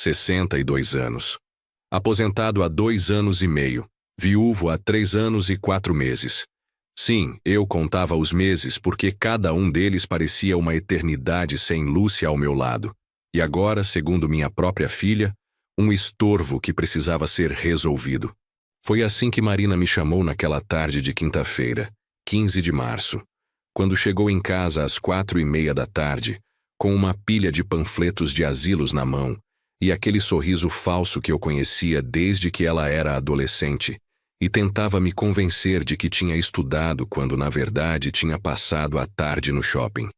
62 anos. Aposentado há 2 anos e meio. Viúvo há 3 anos e 4 meses. Sim, eu contava os meses porque cada um deles parecia uma eternidade sem Lúcia ao meu lado. E agora, segundo minha própria filha, um estorvo que precisava ser resolvido. Foi assim que Marina me chamou naquela tarde de quinta-feira, 15 de março, quando chegou em casa às 4:30 da tarde, com uma pilha de panfletos de asilos na mão e aquele sorriso falso que eu conhecia desde que ela era adolescente, e tentava me convencer de que tinha estudado quando na verdade tinha passado a tarde no shopping.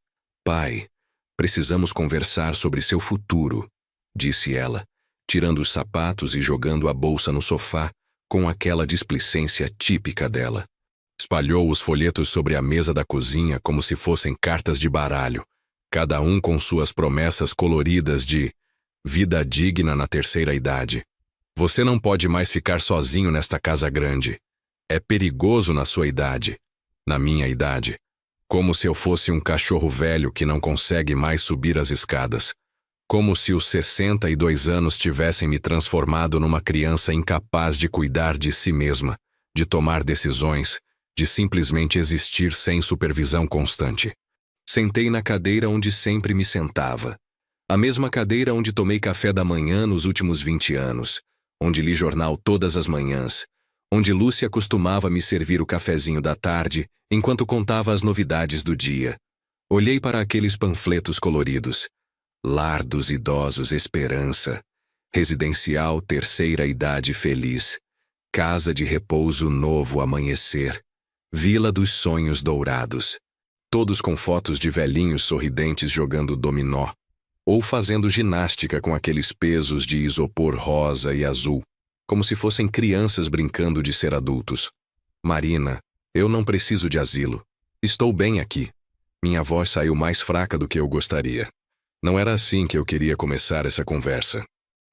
Pai, precisamos conversar sobre seu futuro, disse ela, tirando os sapatos e jogando a bolsa no sofá com aquela displicência típica dela. Espalhou os folhetos sobre a mesa da cozinha como se fossem cartas de baralho, cada um com suas promessas coloridas de vida digna na terceira idade. Você não pode mais ficar sozinho nesta casa grande. É perigoso na sua idade. Na minha idade. Como se eu fosse um cachorro velho que não consegue mais subir as escadas. Como se os 62 anos tivessem me transformado numa criança incapaz de cuidar de si mesma, de tomar decisões, de simplesmente existir sem supervisão constante. Sentei na cadeira onde sempre me sentava. A mesma cadeira onde tomei café da manhã nos últimos 20 anos. Onde li jornal todas as manhãs, onde Lúcia costumava me servir o cafezinho da tarde, enquanto contava as novidades do dia. Olhei para aqueles panfletos coloridos. Lar dos Idosos Esperança, Residencial Terceira Idade Feliz, Casa de Repouso Novo Amanhecer, Vila dos Sonhos Dourados. Todos com fotos de velhinhos sorridentes jogando dominó, ou fazendo ginástica com aqueles pesos de isopor rosa e azul, como se fossem crianças brincando de ser adultos. Marina, eu não preciso de asilo. Estou bem aqui. Minha voz saiu mais fraca do que eu gostaria. Não era assim que eu queria começar essa conversa.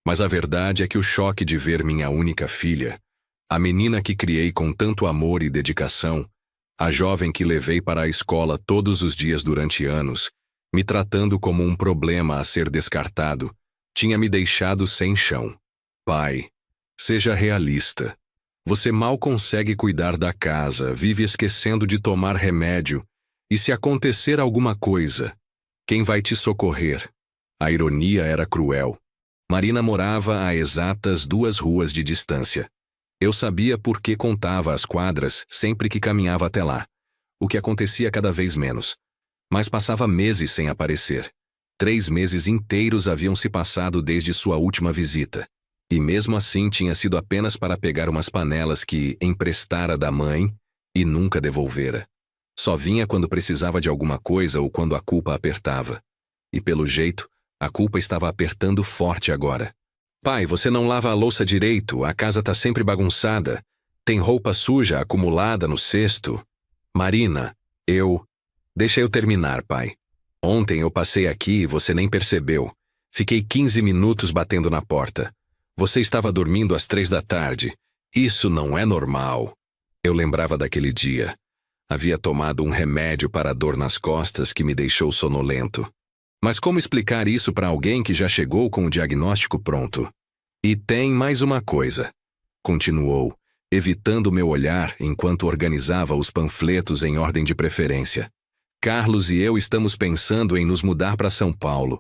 Mas a verdade é que o choque de ver minha única filha, a menina que criei com tanto amor e dedicação, a jovem que levei para a escola todos os dias durante anos, me tratando como um problema a ser descartado, tinha me deixado sem chão. Pai, seja realista. Você mal consegue cuidar da casa, vive esquecendo de tomar remédio, e se acontecer alguma coisa, quem vai te socorrer? A ironia era cruel. Marina morava a exatas 2 ruas de distância. Eu sabia por que contava as quadras sempre que caminhava até lá, o que acontecia cada vez menos. Mas passava meses sem aparecer. 3 meses inteiros haviam se passado desde sua última visita. E mesmo assim tinha sido apenas para pegar umas panelas que emprestara da mãe e nunca devolvera. Só vinha quando precisava de alguma coisa ou quando a culpa apertava. E pelo jeito, a culpa estava apertando forte agora. Pai, você não lava a louça direito, a casa tá sempre bagunçada. Tem roupa suja acumulada no cesto. Marina, Deixa eu terminar, pai. Ontem eu passei aqui e você nem percebeu. Fiquei 15 minutos batendo na porta. Você estava dormindo às 3 da tarde. Isso não é normal. Eu lembrava daquele dia. Havia tomado um remédio para a dor nas costas que me deixou sonolento. Mas como explicar isso para alguém que já chegou com o diagnóstico pronto? E tem mais uma coisa. Continuou, evitando meu olhar enquanto organizava os panfletos em ordem de preferência. Carlos e eu estamos pensando em nos mudar para São Paulo.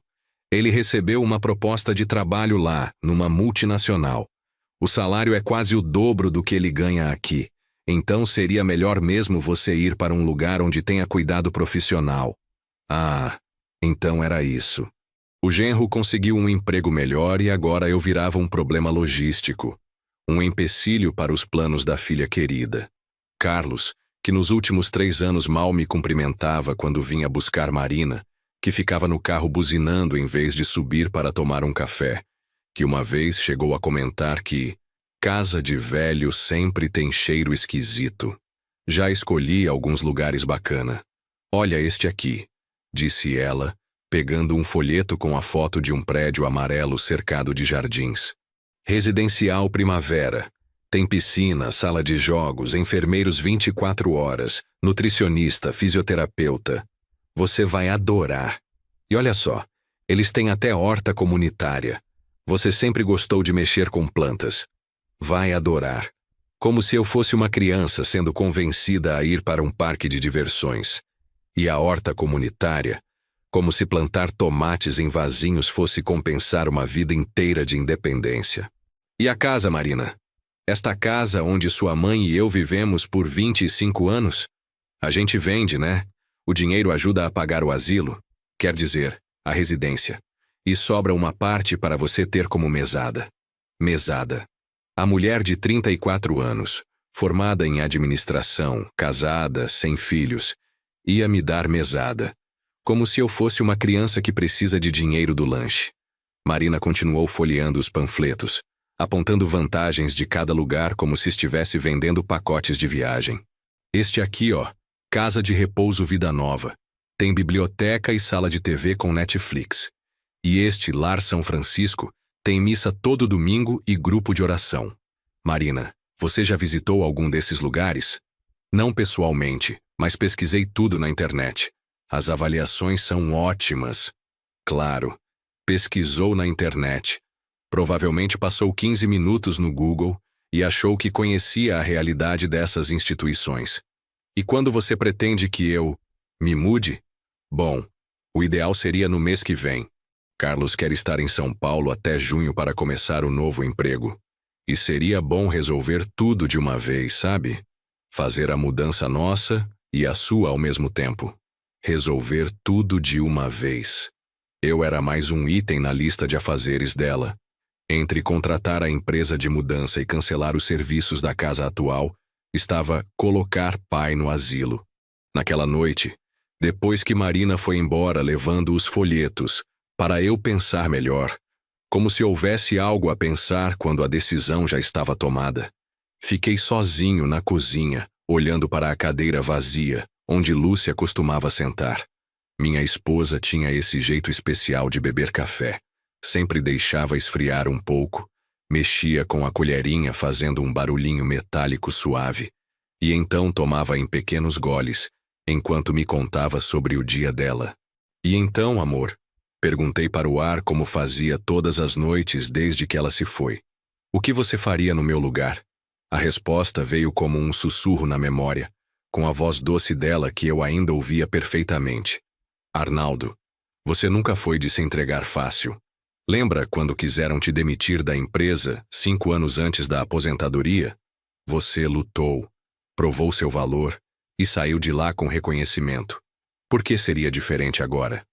Ele recebeu uma proposta de trabalho lá, numa multinacional. O salário é quase o dobro do que ele ganha aqui. Então seria melhor mesmo você ir para um lugar onde tenha cuidado profissional. Ah, então era isso. O genro conseguiu um emprego melhor e agora eu virava um problema logístico. Um empecilho para os planos da filha querida. Carlos, que nos últimos 3 anos mal me cumprimentava quando vinha buscar Marina, que ficava no carro buzinando em vez de subir para tomar um café, que uma vez chegou a comentar que casa de velho sempre tem cheiro esquisito. Já escolhi alguns lugares bacana. Olha este aqui, disse ela, pegando um folheto com a foto de um prédio amarelo cercado de jardins. Residencial Primavera. Tem piscina, sala de jogos, enfermeiros 24 horas, nutricionista, fisioterapeuta. Você vai adorar. E olha só, eles têm até horta comunitária. Você sempre gostou de mexer com plantas. Vai adorar. Como se eu fosse uma criança sendo convencida a ir para um parque de diversões. E a horta comunitária, como se plantar tomates em vasinhos fosse compensar uma vida inteira de independência. E a casa, Marina? Esta casa onde sua mãe e eu vivemos por 25 anos? A gente vende, né? O dinheiro ajuda a pagar o asilo, quer dizer, a residência. E sobra uma parte para você ter como mesada. Mesada. A mulher de 34 anos, formada em administração, casada, sem filhos, ia me dar mesada. Como se eu fosse uma criança que precisa de dinheiro do lanche. Marina continuou folheando os panfletos, apontando vantagens de cada lugar como se estivesse vendendo pacotes de viagem. Este aqui, ó, Casa de Repouso Vida Nova. Tem biblioteca e sala de TV com Netflix. E este Lar São Francisco tem missa todo domingo e grupo de oração. Marina, você já visitou algum desses lugares? Não pessoalmente, mas pesquisei tudo na internet. As avaliações são ótimas. Claro, pesquisou na internet. Provavelmente passou 15 minutos no Google e achou que conhecia a realidade dessas instituições. E quando você pretende que eu me mude? Bom, o ideal seria no mês que vem. Carlos quer estar em São Paulo até junho para começar o novo emprego. E seria bom resolver tudo de uma vez, sabe? Fazer a mudança nossa e a sua ao mesmo tempo. Resolver tudo de uma vez. Eu era mais um item na lista de afazeres dela. Entre contratar a empresa de mudança e cancelar os serviços da casa atual, estava colocar pai no asilo. Naquela noite, depois que Marina foi embora levando os folhetos, para eu pensar melhor, como se houvesse algo a pensar quando a decisão já estava tomada. Fiquei sozinho na cozinha, olhando para a cadeira vazia, onde Lúcia costumava sentar. Minha esposa tinha esse jeito especial de beber café. Sempre deixava esfriar um pouco, mexia com a colherinha fazendo um barulhinho metálico suave, e então tomava em pequenos goles, enquanto me contava sobre o dia dela. E então, amor? Perguntei para o ar como fazia todas as noites desde que ela se foi. O que você faria no meu lugar? A resposta veio como um sussurro na memória, com a voz doce dela que eu ainda ouvia perfeitamente. Arnaldo, você nunca foi de se entregar fácil. Lembra quando quiseram te demitir da empresa 5 anos antes da aposentadoria? Você lutou, provou seu valor e saiu de lá com reconhecimento. Por que seria diferente agora?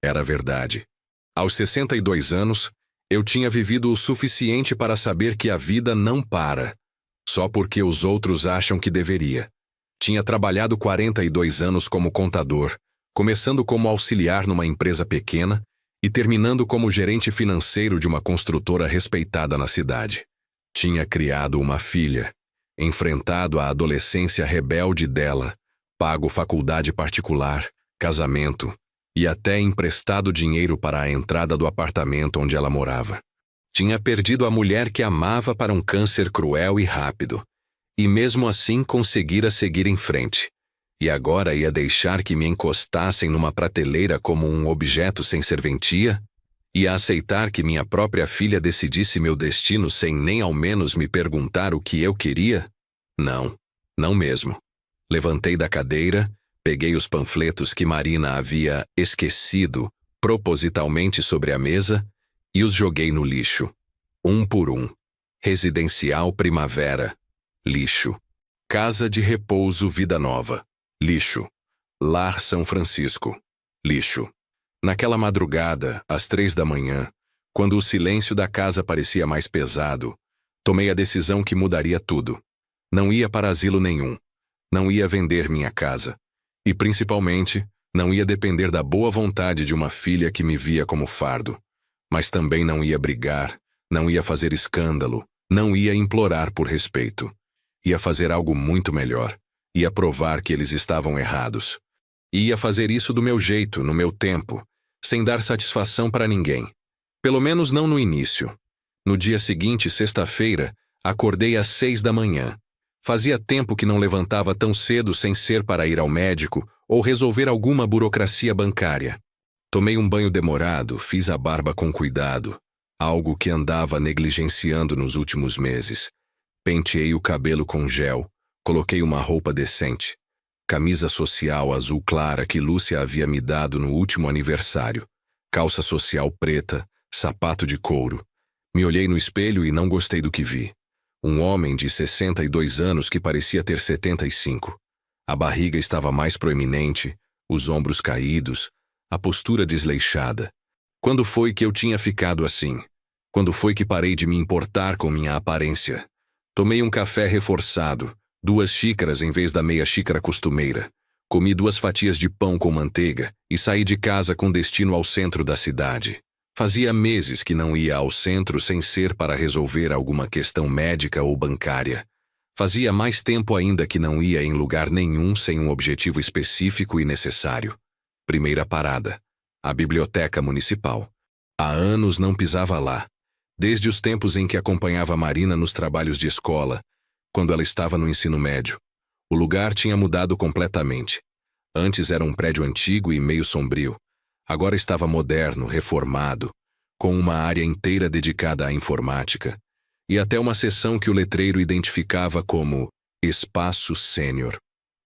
Era verdade. Aos 62 anos, eu tinha vivido o suficiente para saber que a vida não para, só porque os outros acham que deveria. Tinha trabalhado 42 anos como contador, começando como auxiliar numa empresa pequena e terminando como gerente financeiro de uma construtora respeitada na cidade. Tinha criado uma filha, enfrentado a adolescência rebelde dela, pago faculdade particular, casamento e até emprestado dinheiro para a entrada do apartamento onde ela morava. Tinha perdido a mulher que amava para um câncer cruel e rápido, e mesmo assim conseguira seguir em frente. E agora ia deixar que me encostassem numa prateleira como um objeto sem serventia? Ia aceitar que minha própria filha decidisse meu destino sem nem ao menos me perguntar o que eu queria? Não, não mesmo. Levantei da cadeira, peguei os panfletos que Marina havia esquecido propositalmente sobre a mesa e os joguei no lixo. Um por um. Residencial Primavera. Lixo. Casa de Repouso Vida Nova. Lixo. Lar São Francisco. Lixo. Naquela madrugada, às 3 da manhã, quando o silêncio da casa parecia mais pesado, tomei a decisão que mudaria tudo. Não ia para asilo nenhum. Não ia vender minha casa. E, principalmente, não ia depender da boa vontade de uma filha que me via como fardo. Mas também não ia brigar, não ia fazer escândalo, não ia implorar por respeito. Ia fazer algo muito melhor. Ia provar que eles estavam errados. Ia fazer isso do meu jeito, no meu tempo, sem dar satisfação para ninguém. Pelo menos não no início. No dia seguinte, sexta-feira, acordei às 6 da manhã. Fazia tempo que não levantava tão cedo sem ser para ir ao médico ou resolver alguma burocracia bancária. Tomei um banho demorado, fiz a barba com cuidado. algo que andava negligenciando nos últimos meses. Penteei o cabelo com gel, coloquei uma roupa decente. Camisa social azul clara que Lúcia havia me dado no último aniversário. Calça social preta, sapato de couro. Me olhei no espelho e não gostei do que vi. Um homem de 62 anos que parecia ter 75. A barriga estava mais proeminente, os ombros caídos, a postura desleixada. Quando foi que eu tinha ficado assim? Quando foi que parei de me importar com minha aparência? Tomei um café reforçado, 2 xícaras em vez da meia xícara costumeira. Comi 2 fatias de pão com manteiga e saí de casa com destino ao centro da cidade. Fazia meses que não ia ao centro sem ser para resolver alguma questão médica ou bancária. Fazia mais tempo ainda que não ia em lugar nenhum sem um objetivo específico e necessário. Primeira parada: a biblioteca municipal. Há anos não pisava lá. Desde os tempos em que acompanhava Marina nos trabalhos de escola, quando ela estava no ensino médio. O lugar tinha mudado completamente. Antes era um prédio antigo e meio sombrio. Agora estava moderno, reformado, com uma área inteira dedicada à informática, e até uma seção que o letreiro identificava como Espaço Sênior.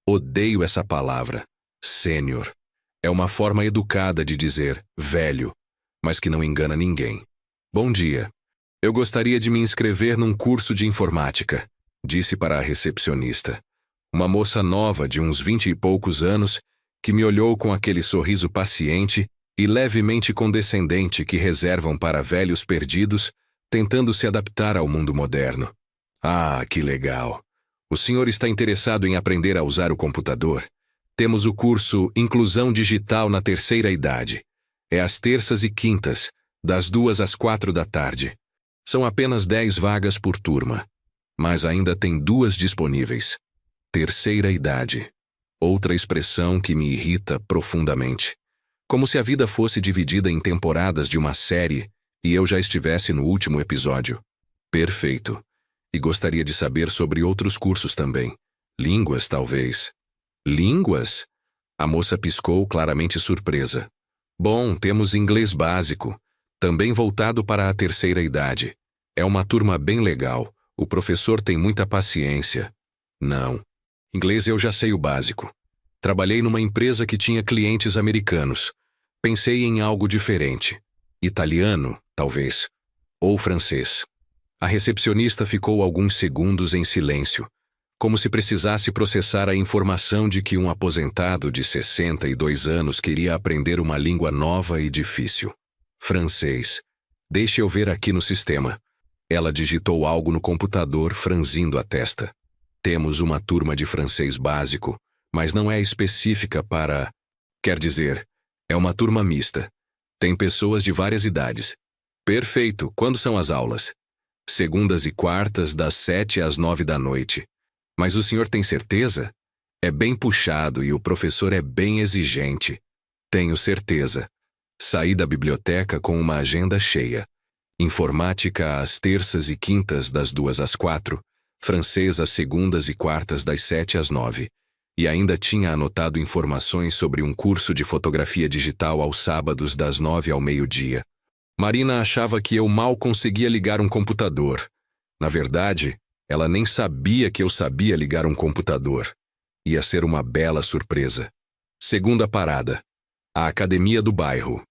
Odeio essa palavra, sênior. É uma forma educada de dizer velho, mas que não engana ninguém. Bom dia. Eu gostaria de me inscrever num curso de informática, disse para a recepcionista. Uma moça nova de uns 20 e poucos anos, que me olhou com aquele sorriso paciente e levemente condescendente que reservam para velhos perdidos, tentando se adaptar ao mundo moderno. Ah, que legal! O senhor está interessado em aprender a usar o computador? Temos o curso Inclusão Digital na Terceira Idade. É às terças e quintas, das 2 às 4 da tarde. São apenas 10 vagas por turma, mas ainda tem 2 disponíveis. Terceira idade. Outra expressão que me irrita profundamente. Como se a vida fosse dividida em temporadas de uma série e eu já estivesse no último episódio. Perfeito. E gostaria de saber sobre outros cursos também. Línguas, talvez. Línguas? A moça piscou, claramente surpresa. Bom, temos inglês básico, também voltado para a terceira idade. É uma turma bem legal. O professor tem muita paciência. Não. Inglês eu já sei o básico. Trabalhei numa empresa que tinha clientes americanos. Pensei em algo diferente. Italiano, talvez. Ou francês. A recepcionista ficou alguns segundos em silêncio, como se precisasse processar a informação de que um aposentado de 62 anos queria aprender uma língua nova e difícil. Francês. Deixe eu ver aqui no sistema. Ela digitou algo no computador, franzindo a testa. Temos uma turma de francês básico, mas não é específica para... Quer dizer, é uma turma mista. Tem pessoas de várias idades. Perfeito. Quando são as aulas? Segundas e quartas, das 7 às 9 da noite. Mas o senhor tem certeza? É bem puxado e o professor é bem exigente. Tenho certeza. Saí da biblioteca com uma agenda cheia. Informática às terças e quintas, das 2 às 4. Francês às segundas e quartas, das 7 às 9. E ainda tinha anotado informações sobre um curso de fotografia digital aos sábados, das 9 ao meio-dia. Marina achava que eu mal conseguia ligar um computador. Na verdade, ela nem sabia que eu sabia ligar um computador. Ia ser uma bela surpresa. Segunda parada. A academia do bairro.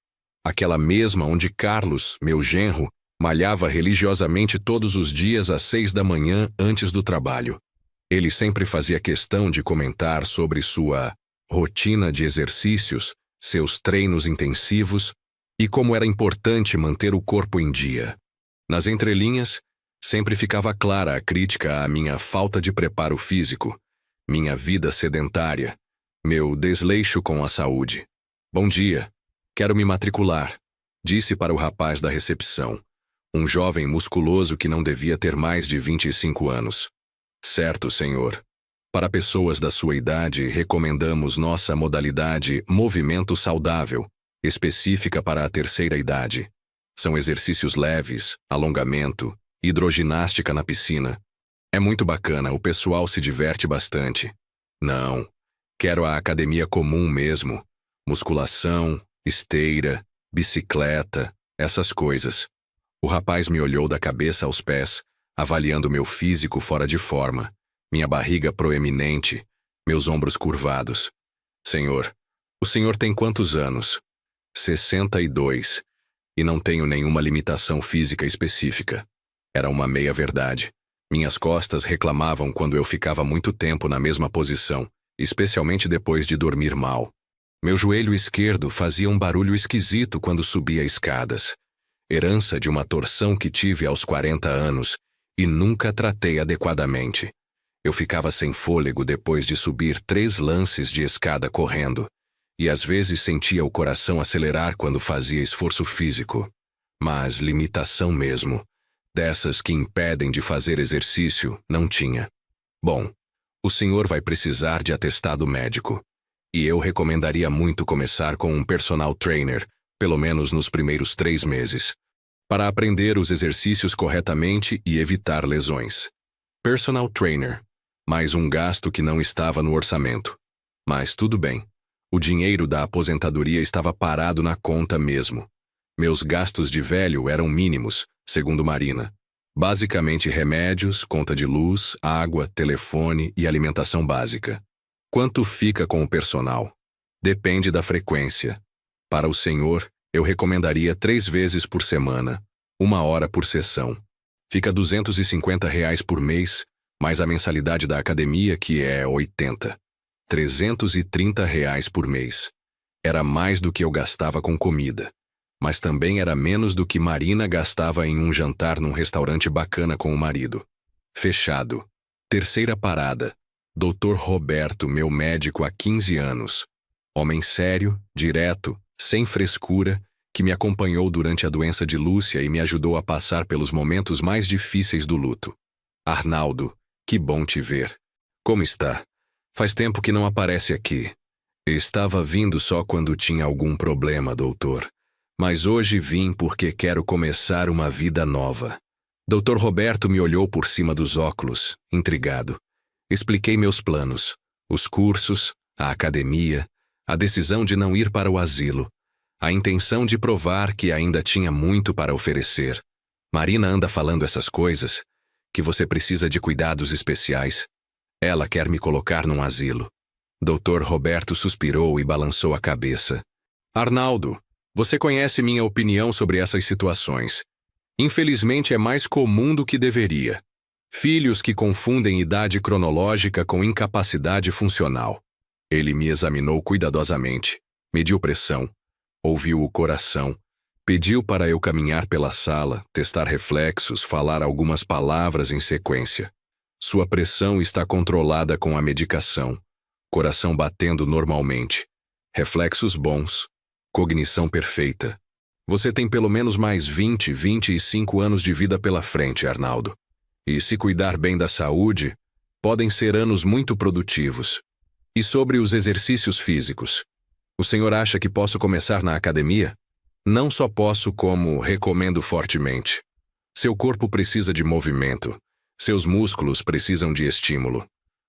Aquela mesma onde Carlos, meu genro, malhava religiosamente todos os dias às 6 da manhã antes do trabalho. Ele sempre fazia questão de comentar sobre sua rotina de exercícios, seus treinos intensivos e como era importante manter o corpo em dia. Nas entrelinhas, sempre ficava clara a crítica à minha falta de preparo físico, minha vida sedentária, meu desleixo com a saúde. Bom dia, quero me matricular, disse para o rapaz da recepção, um jovem musculoso que não devia ter mais de 25 anos. Certo, senhor. Para pessoas da sua idade, recomendamos nossa modalidade Movimento Saudável, específica para a terceira idade. São exercícios leves, alongamento, hidroginástica na piscina. É muito bacana, o pessoal se diverte bastante. Não, quero a academia comum mesmo. Musculação, esteira, bicicleta, essas coisas. O rapaz me olhou da cabeça aos pés, avaliando meu físico fora de forma, minha barriga proeminente, meus ombros curvados. Senhor, o senhor tem quantos anos? 62. E não tenho nenhuma limitação física específica. Era uma meia-verdade. Minhas costas reclamavam quando eu ficava muito tempo na mesma posição, especialmente depois de dormir mal. Meu joelho esquerdo fazia um barulho esquisito quando subia escadas. Herança de uma torção que tive aos 40 anos e nunca tratei adequadamente. Eu ficava sem fôlego depois de subir 3 lances de escada correndo, e às vezes sentia o coração acelerar quando fazia esforço físico. Mas limitação mesmo, dessas que impedem de fazer exercício, não tinha. Bom, o senhor vai precisar de atestado médico. E eu recomendaria muito começar com um personal trainer, pelo menos nos primeiros 3 meses, para aprender os exercícios corretamente e evitar lesões. Personal trainer, mais um gasto que não estava no orçamento. Mas tudo bem. O dinheiro da aposentadoria estava parado na conta mesmo. Meus gastos de velho eram mínimos, segundo Marina. Basicamente remédios, conta de luz, água, telefone e alimentação básica. Quanto fica com o personal? Depende da frequência. Para o senhor, eu recomendaria 3 vezes por semana, 1 hora por sessão. Fica R$ 250 por mês, mais a mensalidade da academia, que é 80. R$ 330 por mês. Era mais do que eu gastava com comida. Mas também era menos do que Marina gastava em um jantar num restaurante bacana com o marido. Fechado. Terceira parada. Dr. Roberto, meu médico há 15 anos. Homem sério, direto, sem frescura, que me acompanhou durante a doença de Lúcia e me ajudou a passar pelos momentos mais difíceis do luto. Arnaldo, que bom te ver. Como está? Faz tempo que não aparece aqui. Estava vindo só quando tinha algum problema, doutor. Mas hoje vim porque quero começar uma vida nova. Dr. Roberto me olhou por cima dos óculos, intrigado. Expliquei meus planos, os cursos, a academia, a decisão de não ir para o asilo, a intenção de provar que ainda tinha muito para oferecer. Marina anda falando essas coisas, que você precisa de cuidados especiais. Ela quer me colocar num asilo. Dr. Roberto suspirou e balançou a cabeça. Arnaldo, você conhece minha opinião sobre essas situações. Infelizmente é mais comum do que deveria. Filhos que confundem idade cronológica com incapacidade funcional. Ele me examinou cuidadosamente, mediu pressão, ouviu o coração, pediu para eu caminhar pela sala, testar reflexos, falar algumas palavras em sequência. Sua pressão está controlada com a medicação, coração batendo normalmente, reflexos bons, cognição perfeita. Você tem pelo menos mais 25 anos de vida pela frente, Arnaldo. E se cuidar bem da saúde, podem ser anos muito produtivos. E sobre os exercícios físicos? O senhor acha que posso começar na academia? Não só posso, como recomendo fortemente. Seu corpo precisa de movimento. Seus músculos precisam de estímulo.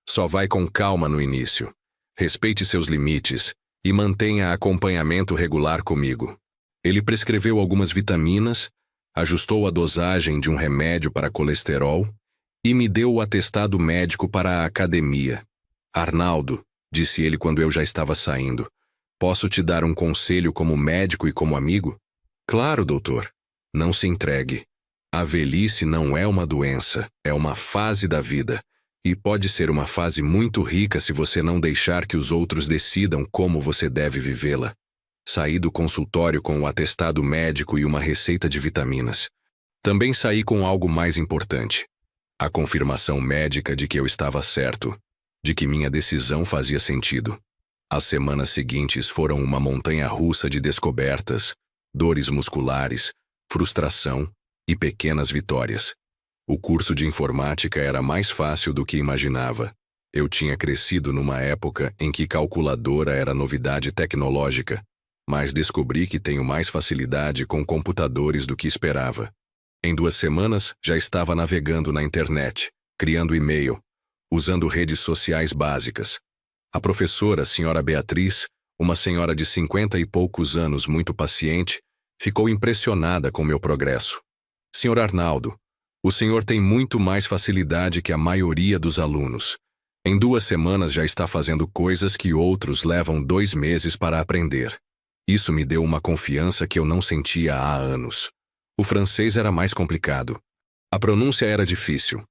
Só vai com calma no início. Respeite seus limites e mantenha acompanhamento regular comigo. Ele prescreveu algumas vitaminas, ajustou a dosagem de um remédio para colesterol e me deu o atestado médico para a academia. Arnaldo, disse ele quando eu já estava saindo, posso te dar um conselho como médico e como amigo? Claro, doutor. Não se entregue. A velhice não é uma doença, é uma fase da vida. E pode ser uma fase muito rica se você não deixar que os outros decidam como você deve vivê-la. Saí do consultório com o atestado médico e uma receita de vitaminas. Também saí com algo mais importante. A confirmação médica de que eu estava certo, de que minha decisão fazia sentido. As semanas seguintes foram uma montanha-russa de descobertas, dores musculares, frustração e pequenas vitórias. O curso de informática era mais fácil do que imaginava. Eu tinha crescido numa época em que calculadora era novidade tecnológica, mas descobri que tenho mais facilidade com computadores do que esperava. Em 2 semanas, já estava navegando na internet, criando e-mail, usando redes sociais básicas. A professora, senhora Beatriz, uma senhora de 50 e poucos anos muito paciente, ficou impressionada com meu progresso. Senhor Arnaldo, o senhor tem muito mais facilidade que a maioria dos alunos. Em 2 semanas já está fazendo coisas que outros levam 2 meses para aprender. Isso me deu uma confiança que eu não sentia há anos. O francês era mais complicado. A pronúncia era difícil.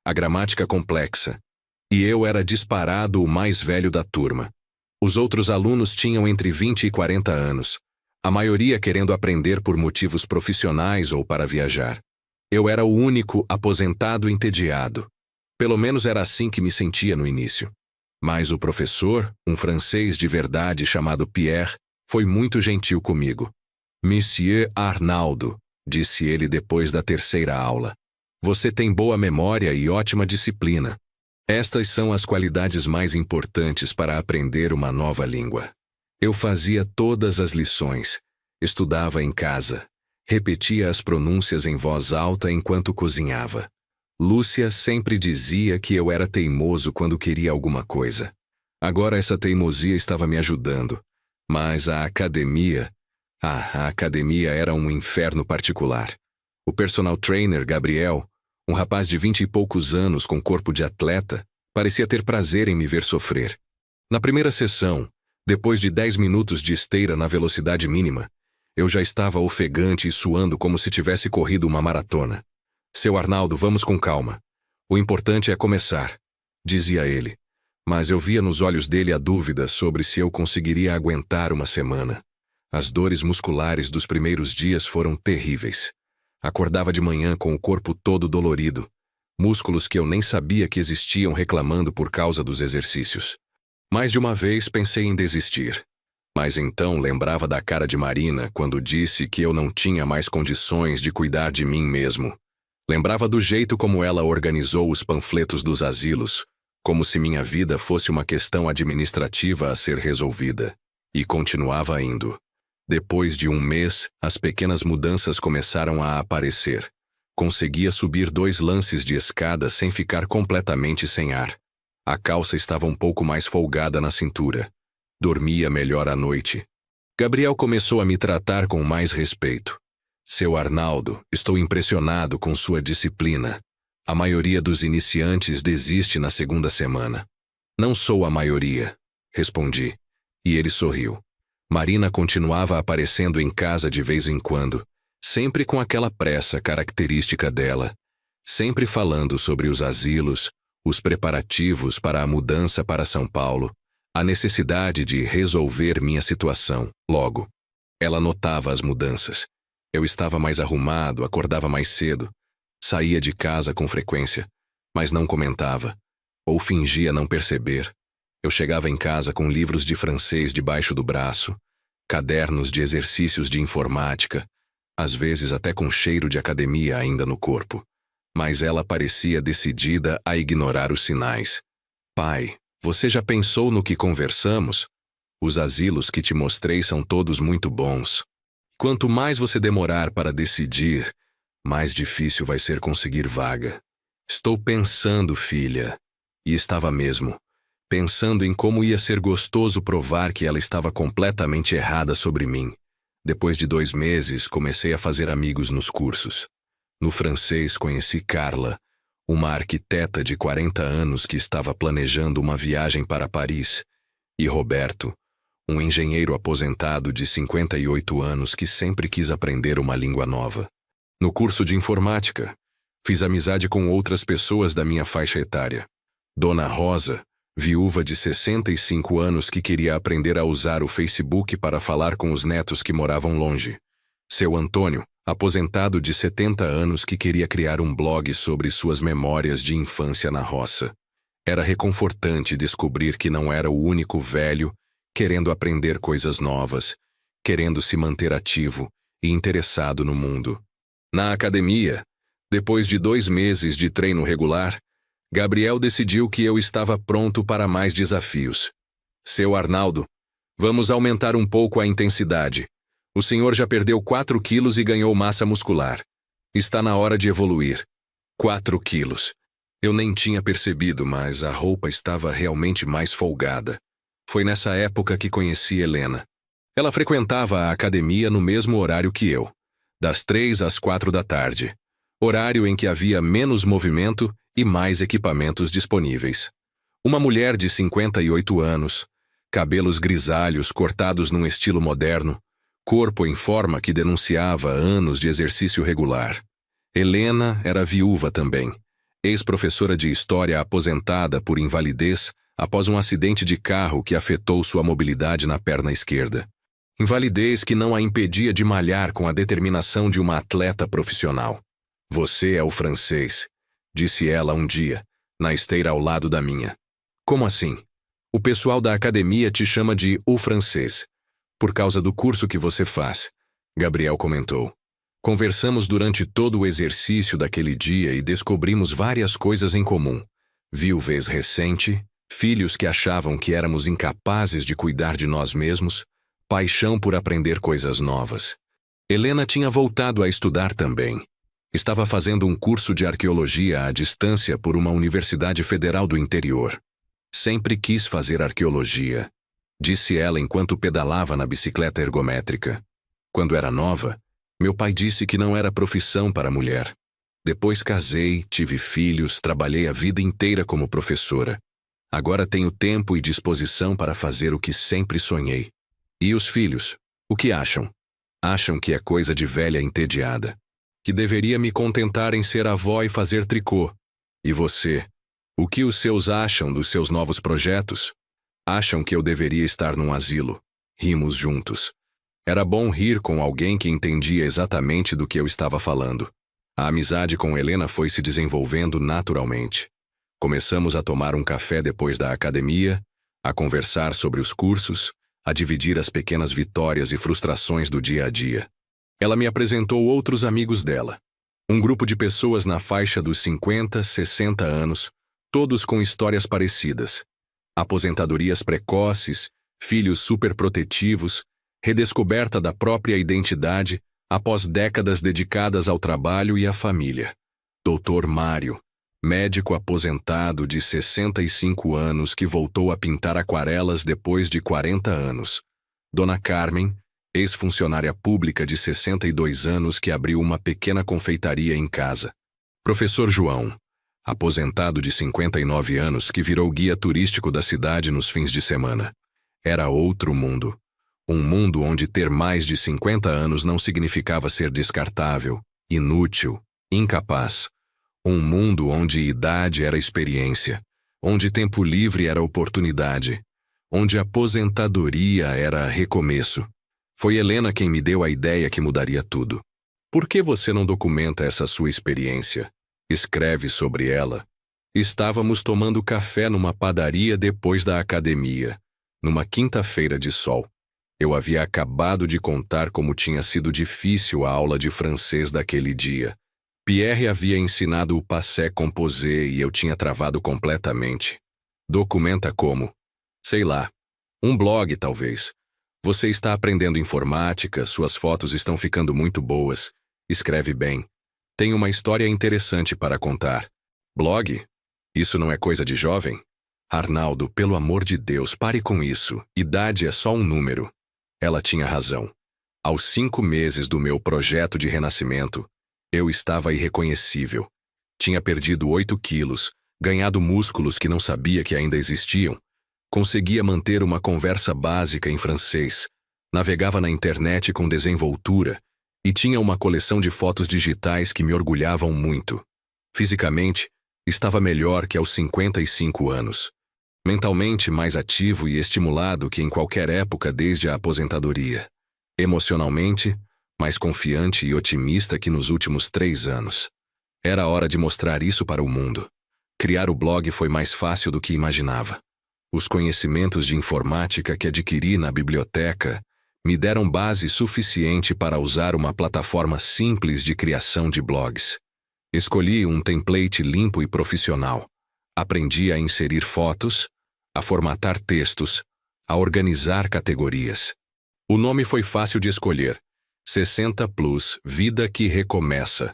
A gramática complexa. E eu era disparado o mais velho da turma. Os outros alunos tinham entre 20 e 40 anos. A maioria querendo aprender por motivos profissionais ou para viajar. Eu era o único aposentado entediado. Pelo menos era assim que me sentia no início. Mas o professor, um francês de verdade chamado Pierre, foi muito gentil comigo. Monsieur Arnaldo, disse ele depois da 3ª aula. Você tem boa memória e ótima disciplina. Estas são as qualidades mais importantes para aprender uma nova língua. Eu fazia todas as lições, estudava em casa, repetia as pronúncias em voz alta enquanto cozinhava. Lúcia sempre dizia que eu era teimoso quando queria alguma coisa. Agora essa teimosia estava me ajudando, mas a academia era um inferno particular. O personal trainer, Gabriel, um rapaz de 20 e poucos anos com corpo de atleta, parecia ter prazer em me ver sofrer. Na primeira sessão, depois de 10 minutos de esteira na velocidade mínima, eu já estava ofegante e suando como se tivesse corrido uma maratona. Seu Arnaldo, vamos com calma. O importante é começar, dizia ele. Mas eu via nos olhos dele a dúvida sobre se eu conseguiria aguentar uma semana. As dores musculares dos primeiros dias foram terríveis. Acordava de manhã com o corpo todo dolorido, músculos que eu nem sabia que existiam reclamando por causa dos exercícios. Mais de uma vez pensei em desistir. Mas então lembrava da cara de Marina quando disse que eu não tinha mais condições de cuidar de mim mesmo. Lembrava do jeito como ela organizou os panfletos dos asilos, como se minha vida fosse uma questão administrativa a ser resolvida. E continuava indo. Depois de 1 mês, as pequenas mudanças começaram a aparecer. Conseguia subir 2 lances de escada sem ficar completamente sem ar. A calça estava um pouco mais folgada na cintura. Dormia melhor à noite. Gabriel começou a me tratar com mais respeito. Seu Arnaldo, estou impressionado com sua disciplina. A maioria dos iniciantes desiste na 2ª semana. Não sou a maioria, respondi. E ele sorriu. Marina continuava aparecendo em casa de vez em quando, sempre com aquela pressa característica dela, sempre falando sobre os asilos, os preparativos para a mudança para São Paulo, a necessidade de resolver minha situação, logo. Ela notava as mudanças. Eu estava mais arrumado, acordava mais cedo, saía de casa com frequência, mas não comentava, ou fingia não perceber. Eu chegava em casa com livros de francês debaixo do braço, cadernos de exercícios de informática, às vezes até com cheiro de academia ainda no corpo. Mas ela parecia decidida a ignorar os sinais. Pai, você já pensou no que conversamos? Os asilos que te mostrei são todos muito bons. Quanto mais você demorar para decidir, mais difícil vai ser conseguir vaga. Estou pensando, filha. E estava mesmo. Pensando em como ia ser gostoso provar que ela estava completamente errada sobre mim. Depois de 2 meses, comecei a fazer amigos nos cursos. No francês, conheci Carla, uma arquiteta de 40 anos que estava planejando uma viagem para Paris, e Roberto, um engenheiro aposentado de 58 anos que sempre quis aprender uma língua nova. No curso de informática, fiz amizade com outras pessoas da minha faixa etária. Dona Rosa, viúva de 65 anos que queria aprender a usar o Facebook para falar com os netos que moravam longe. Seu Antônio, aposentado de 70 anos que queria criar um blog sobre suas memórias de infância na roça. Era reconfortante descobrir que não era o único velho querendo aprender coisas novas, querendo se manter ativo e interessado no mundo. Na academia, depois de 2 meses de treino regular, Gabriel decidiu que eu estava pronto para mais desafios. Seu Arnaldo, vamos aumentar um pouco a intensidade. O senhor já perdeu 4 quilos e ganhou massa muscular. Está na hora de evoluir. 4 quilos. Eu nem tinha percebido, mas a roupa estava realmente mais folgada. Foi nessa época que conheci Helena. Ela frequentava a academia no mesmo horário que eu, das 3 às 4 da tarde. horário em que havia menos movimento e mais equipamentos disponíveis. Uma mulher de 58 anos, cabelos grisalhos cortados num estilo moderno, corpo em forma que denunciava anos de exercício regular. Helena era viúva também, ex-professora de história aposentada por invalidez após um acidente de carro que afetou sua mobilidade na perna esquerda. Invalidez que não a impedia de malhar com a determinação de uma atleta profissional. "Você é o francês", disse ela um dia, na esteira ao lado da minha. "Como assim?" "O pessoal da academia te chama de o francês, por causa do curso que você faz", Gabriel comentou. Conversamos durante todo o exercício daquele dia e descobrimos várias coisas em comum. Viuvez recente, filhos que achavam que éramos incapazes de cuidar de nós mesmos, paixão por aprender coisas novas. Helena tinha voltado a estudar também. Estava fazendo um curso de arqueologia à distância por uma universidade federal do interior. "Sempre quis fazer arqueologia", disse ela enquanto pedalava na bicicleta ergométrica. "Quando era nova, meu pai disse que não era profissão para mulher. Depois casei, tive filhos, trabalhei a vida inteira como professora. Agora tenho tempo e disposição para fazer o que sempre sonhei. E os filhos, o que acham? Acham que é coisa de velha entediada. Que deveria me contentar em ser avó e fazer tricô. E você? O que os seus acham dos seus novos projetos? Acham que eu deveria estar num asilo." Rimos juntos. Era bom rir com alguém que entendia exatamente do que eu estava falando. A amizade com Helena foi se desenvolvendo naturalmente. Começamos a tomar um café depois da academia, a conversar sobre os cursos, a dividir as pequenas vitórias e frustrações do dia a dia. Ela me apresentou outros amigos dela. Um grupo de pessoas na faixa dos 50, 60 anos, todos com histórias parecidas. Aposentadorias precoces, filhos superprotetivos, redescoberta da própria identidade após décadas dedicadas ao trabalho e à família. Dr. Mário, médico aposentado de 65 anos que voltou a pintar aquarelas depois de 40 anos. Dona Carmen, ex-funcionária pública de 62 anos que abriu uma pequena confeitaria em casa. Professor João, aposentado de 59 anos que virou guia turístico da cidade nos fins de semana. Era outro mundo. Um mundo onde ter mais de 50 anos não significava ser descartável, inútil, incapaz. Um mundo onde idade era experiência, onde tempo livre era oportunidade, onde aposentadoria era recomeço. Foi Helena quem me deu a ideia que mudaria tudo. "Por que você não documenta essa sua experiência? Escreve sobre ela." Estávamos tomando café numa padaria depois da academia, numa quinta-feira de sol. Eu havia acabado de contar como tinha sido difícil a aula de francês daquele dia. Pierre havia ensinado o passé composé e eu tinha travado completamente. "Documenta como?" "Sei lá. Um blog, talvez. Você está aprendendo informática, suas fotos estão ficando muito boas. Escreve bem. Tem uma história interessante para contar." "Blog? Isso não é coisa de jovem?" "Arnaldo, pelo amor de Deus, pare com isso. Idade é só um número." Ela tinha razão. Aos 5 meses do meu projeto de renascimento, eu estava irreconhecível. Tinha perdido 8 quilos, ganhado músculos que não sabia que ainda existiam. Conseguia manter uma conversa básica em francês. Navegava na internet com desenvoltura e tinha uma coleção de fotos digitais que me orgulhavam muito. Fisicamente, estava melhor que aos 55 anos. Mentalmente mais ativo e estimulado que em qualquer época desde a aposentadoria. Emocionalmente, mais confiante e otimista que nos últimos 3 anos. Era hora de mostrar isso para o mundo. Criar o blog foi mais fácil do que imaginava. Os conhecimentos de informática que adquiri na biblioteca me deram base suficiente para usar uma plataforma simples de criação de blogs. Escolhi um template limpo e profissional. Aprendi a inserir fotos, a formatar textos, a organizar categorias. O nome foi fácil de escolher. 60 Plus, Vida que Recomeça.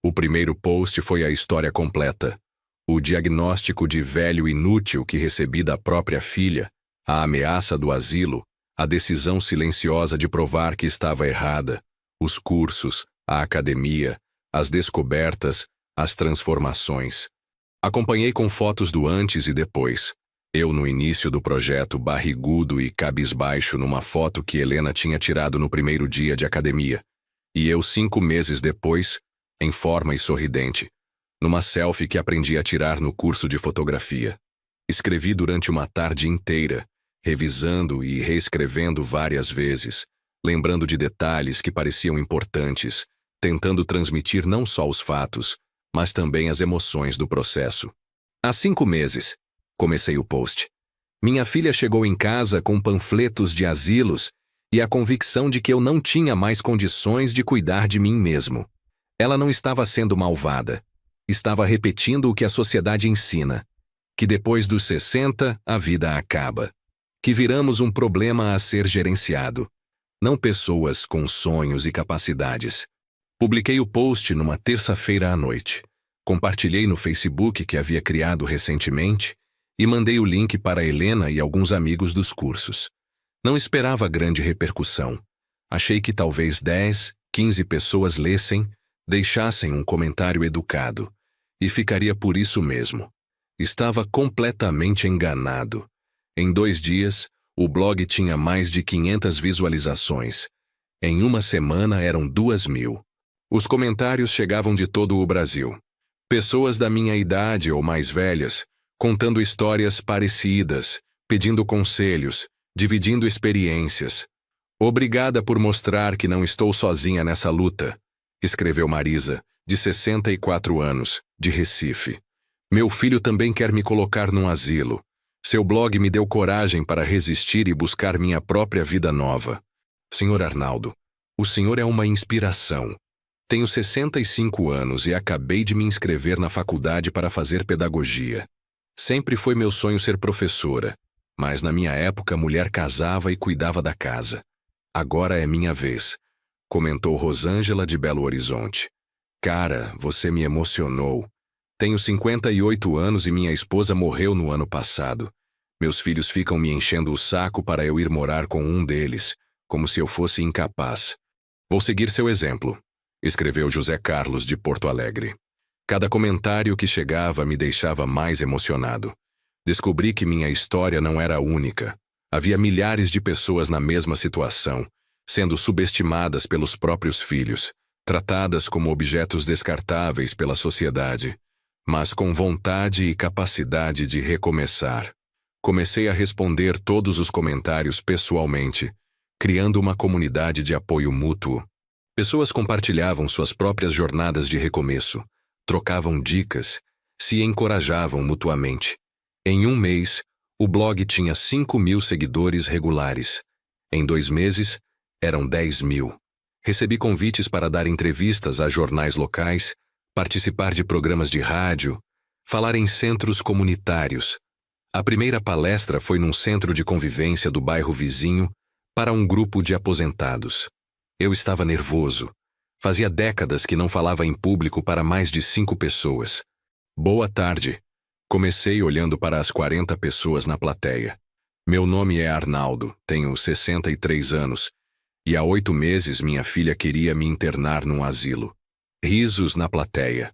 O primeiro post foi a história completa. O diagnóstico de velho inútil que recebi da própria filha, a ameaça do asilo, a decisão silenciosa de provar que estava errada, os cursos, a academia, as descobertas, as transformações. Acompanhei com fotos do antes e depois. Eu no início do projeto, barrigudo e cabisbaixo numa foto que Helena tinha tirado no primeiro dia de academia. E eu 5 meses depois, em forma e sorridente, numa selfie que aprendi a tirar no curso de fotografia. Escrevi durante uma tarde inteira, revisando e reescrevendo várias vezes, lembrando de detalhes que pareciam importantes, tentando transmitir não só os fatos, mas também as emoções do processo. Há 5 meses, comecei o post. Minha filha chegou em casa com panfletos de asilos e a convicção de que eu não tinha mais condições de cuidar de mim mesmo. Ela não estava sendo malvada. Estava repetindo o que a sociedade ensina, que depois dos 60 a vida acaba, que viramos um problema a ser gerenciado, não pessoas com sonhos e capacidades. Publiquei o post numa terça-feira à noite. Compartilhei no Facebook que havia criado recentemente e mandei o link para Helena e alguns amigos dos cursos. Não esperava grande repercussão. Achei que talvez 10, 15 pessoas lessem, deixassem um comentário educado, e ficaria por isso mesmo. Estava completamente enganado. Em 2 dias, o blog tinha mais de 500 visualizações. Em uma semana eram 2.000. Os comentários chegavam de todo o Brasil. Pessoas da minha idade ou mais velhas, contando histórias parecidas, pedindo conselhos, dividindo experiências. Obrigada por mostrar que não estou sozinha nessa luta, escreveu Marisa, de 64 anos, de Recife. Meu filho também quer me colocar num asilo. Seu blog me deu coragem para resistir e buscar minha própria vida nova. Senhor Arnaldo, o senhor é uma inspiração. Tenho 65 anos e acabei de me inscrever na faculdade para fazer pedagogia. Sempre foi meu sonho ser professora, mas na minha época a mulher casava e cuidava da casa. Agora é minha vez, comentou Rosângela de Belo Horizonte. Cara, você me emocionou. Tenho 58 anos e minha esposa morreu no ano passado. Meus filhos ficam me enchendo o saco para eu ir morar com um deles, como se eu fosse incapaz. Vou seguir seu exemplo, escreveu José Carlos de Porto Alegre. Cada comentário que chegava me deixava mais emocionado. Descobri que minha história não era única. Havia milhares de pessoas na mesma situação, sendo subestimadas pelos próprios filhos, tratadas como objetos descartáveis pela sociedade, mas com vontade e capacidade de recomeçar. Comecei a responder todos os comentários pessoalmente, criando uma comunidade de apoio mútuo. Pessoas compartilhavam suas próprias jornadas de recomeço, trocavam dicas, se encorajavam mutuamente. Em 1 mês, o blog tinha 5.000 seguidores regulares. Em 2 meses, eram 10.000. Recebi convites para dar entrevistas a jornais locais, participar de programas de rádio, falar em centros comunitários. A primeira palestra foi num centro de convivência do bairro vizinho para um grupo de aposentados. Eu estava nervoso. Fazia décadas que não falava em público para mais de 5 pessoas. Boa tarde. Comecei olhando para as 40 pessoas na plateia. Meu nome é Arnaldo, tenho 63 anos, e há 8 meses minha filha queria me internar num asilo. Risos na plateia.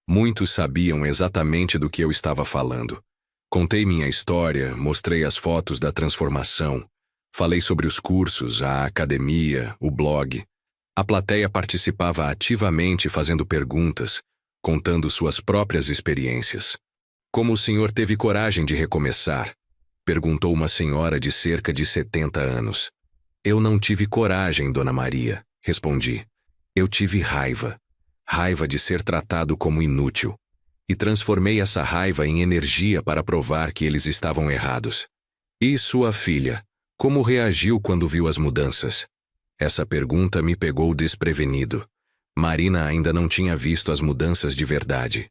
Muitos sabiam exatamente do que eu estava falando. Contei minha história, mostrei as fotos da transformação, falei sobre os cursos, a academia, o blog. A plateia participava ativamente fazendo perguntas, contando suas próprias experiências. Como o senhor teve coragem de recomeçar? Perguntou uma senhora de cerca de 70 anos. Eu não tive coragem, Dona Maria, respondi. Eu tive raiva. Raiva de ser tratado como inútil. E transformei essa raiva em energia para provar que eles estavam errados. E sua filha, como reagiu quando viu as mudanças? Essa pergunta me pegou desprevenido. Marina ainda não tinha visto as mudanças de verdade.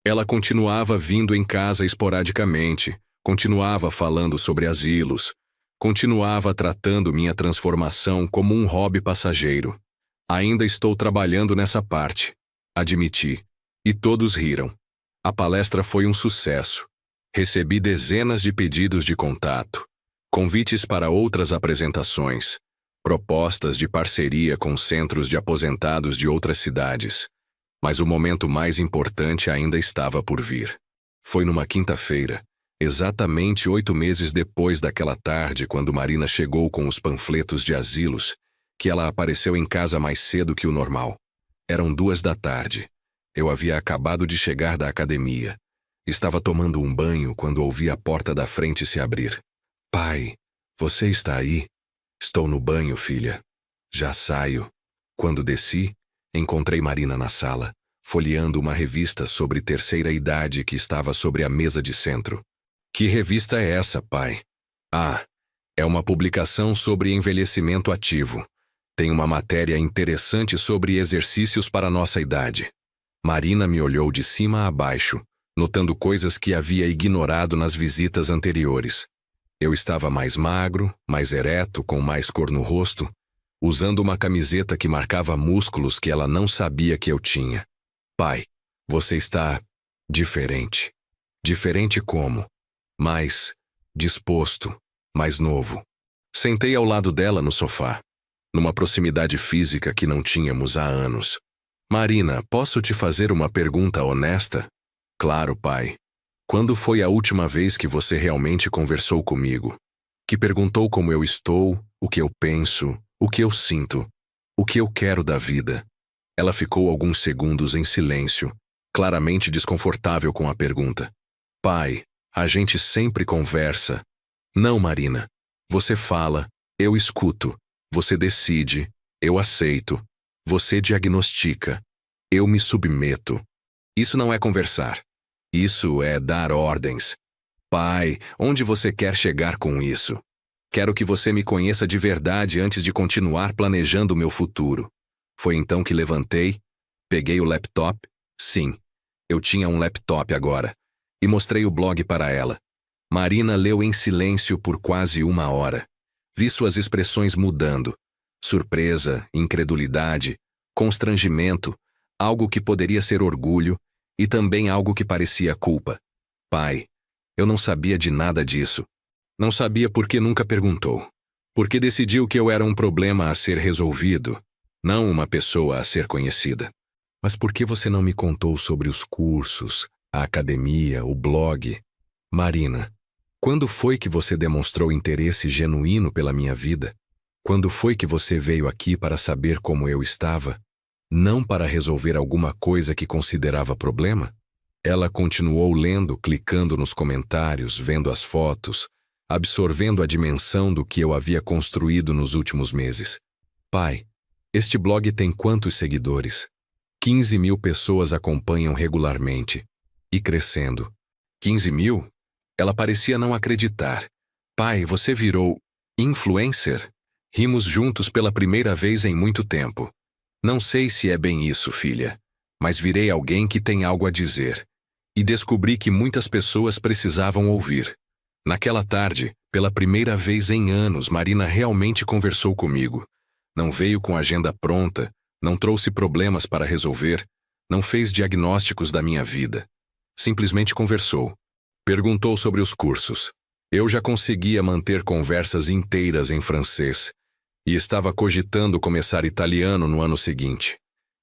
Ela continuava vindo em casa esporadicamente, continuava falando sobre asilos, continuava tratando minha transformação como um hobby passageiro. Ainda estou trabalhando nessa parte, admiti, e todos riram. A palestra foi um sucesso. Recebi dezenas de pedidos de contato, convites para outras apresentações, propostas de parceria com centros de aposentados de outras cidades. Mas o momento mais importante ainda estava por vir. Foi numa quinta-feira, exatamente 8 meses depois daquela tarde quando Marina chegou com os panfletos de asilos, que ela apareceu em casa mais cedo que o normal. Eram 2 da tarde. Eu havia acabado de chegar da academia. Estava tomando um banho quando ouvi a porta da frente se abrir. Pai, você está aí? Estou no banho, filha. Já saio. Quando desci, encontrei Marina na sala, folheando uma revista sobre terceira idade que estava sobre a mesa de centro. Que revista é essa, pai? Ah, é uma publicação sobre envelhecimento ativo. Tem uma matéria interessante sobre exercícios para nossa idade. Marina me olhou de cima a baixo, notando coisas que havia ignorado nas visitas anteriores. Eu estava mais magro, mais ereto, com mais cor no rosto, usando uma camiseta que marcava músculos que ela não sabia que eu tinha. Pai, você está diferente. Diferente como? Mais disposto, mais novo. Sentei ao lado dela no sofá, numa proximidade física que não tínhamos há anos. Marina, posso te fazer uma pergunta honesta? Claro, pai. Quando foi a última vez que você realmente conversou comigo? Que perguntou como eu estou, o que eu penso, o que eu sinto, o que eu quero da vida? Ela ficou alguns segundos em silêncio, claramente desconfortável com a pergunta. Pai, a gente sempre conversa. Não, Marina. Você fala, eu escuto. Você decide, eu aceito. Você diagnostica, eu me submeto. Isso não é conversar. Isso é dar ordens. Pai, onde você quer chegar com isso? Quero que você me conheça de verdade antes de continuar planejando o meu futuro. Foi então que levantei, peguei o laptop, sim, eu tinha um laptop agora, e mostrei o blog para ela. Marina leu em silêncio por quase 1 hora. Vi suas expressões mudando. Surpresa, incredulidade, constrangimento, algo que poderia ser orgulho e também algo que parecia culpa. Pai, eu não sabia de nada disso. Não sabia porque nunca perguntou. Porque decidiu que eu era um problema a ser resolvido, não uma pessoa a ser conhecida. Mas por que você não me contou sobre os cursos, a academia, o blog? Marina, quando foi que você demonstrou interesse genuíno pela minha vida? Quando foi que você veio aqui para saber como eu estava? Não para resolver alguma coisa que considerava problema? Ela continuou lendo, clicando nos comentários, vendo as fotos, absorvendo a dimensão do que eu havia construído nos últimos meses. Pai, este blog tem quantos seguidores? 15.000 pessoas acompanham regularmente. E crescendo. 15.000? Ela parecia não acreditar. Pai, você virou influencer? Rimos juntos pela primeira vez em muito tempo. Não sei se é bem isso, filha, mas virei alguém que tem algo a dizer. E descobri que muitas pessoas precisavam ouvir. Naquela tarde, pela primeira vez em anos, Marina realmente conversou comigo. Não veio com a agenda pronta, não trouxe problemas para resolver, não fez diagnósticos da minha vida. Simplesmente conversou. Perguntou sobre os cursos. Eu já conseguia manter conversas inteiras em francês e estava cogitando começar italiano no ano seguinte.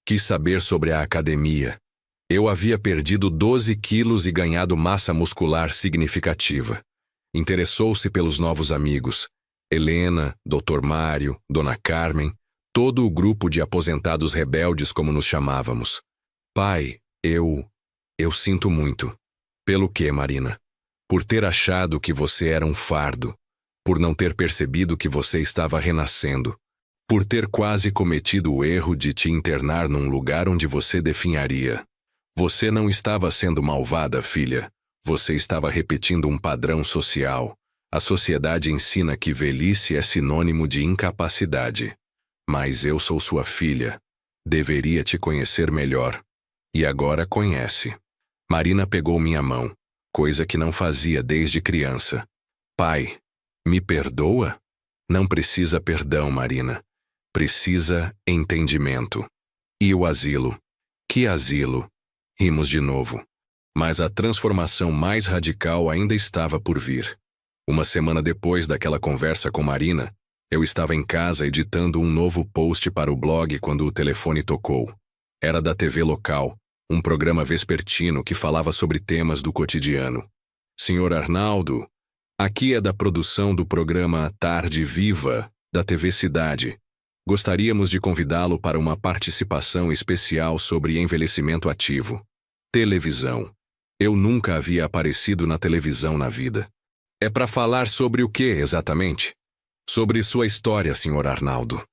Quis saber sobre a academia. Eu havia perdido 12 quilos e ganhado massa muscular significativa. Interessou-se pelos novos amigos. Helena, Dr. Mário, Dona Carmen, todo o grupo de aposentados rebeldes como nos chamávamos. Pai, eu sinto muito. Pelo quê, Marina? Por ter achado que você era um fardo. Por não ter percebido que você estava renascendo. Por ter quase cometido o erro de te internar num lugar onde você definharia. Você não estava sendo malvada, filha. Você estava repetindo um padrão social. A sociedade ensina que velhice é sinônimo de incapacidade. Mas eu sou sua filha. Deveria te conhecer melhor. E agora conhece. Marina pegou minha mão, coisa que não fazia desde criança. Pai, me perdoa? Não precisa perdão, Marina. Precisa entendimento. E o asilo? Que asilo? Rimos de novo. Mas a transformação mais radical ainda estava por vir. Uma semana depois daquela conversa com Marina, eu estava em casa editando um novo post para o blog quando o telefone tocou. Era da TV local, um programa vespertino que falava sobre temas do cotidiano. Senhor Arnaldo, aqui é da produção do programa Tarde Viva, da TV Cidade. Gostaríamos de convidá-lo para uma participação especial sobre envelhecimento ativo. Televisão. Eu nunca havia aparecido na televisão na vida. É para falar sobre o que exatamente? Sobre sua história, Sr. Arnaldo.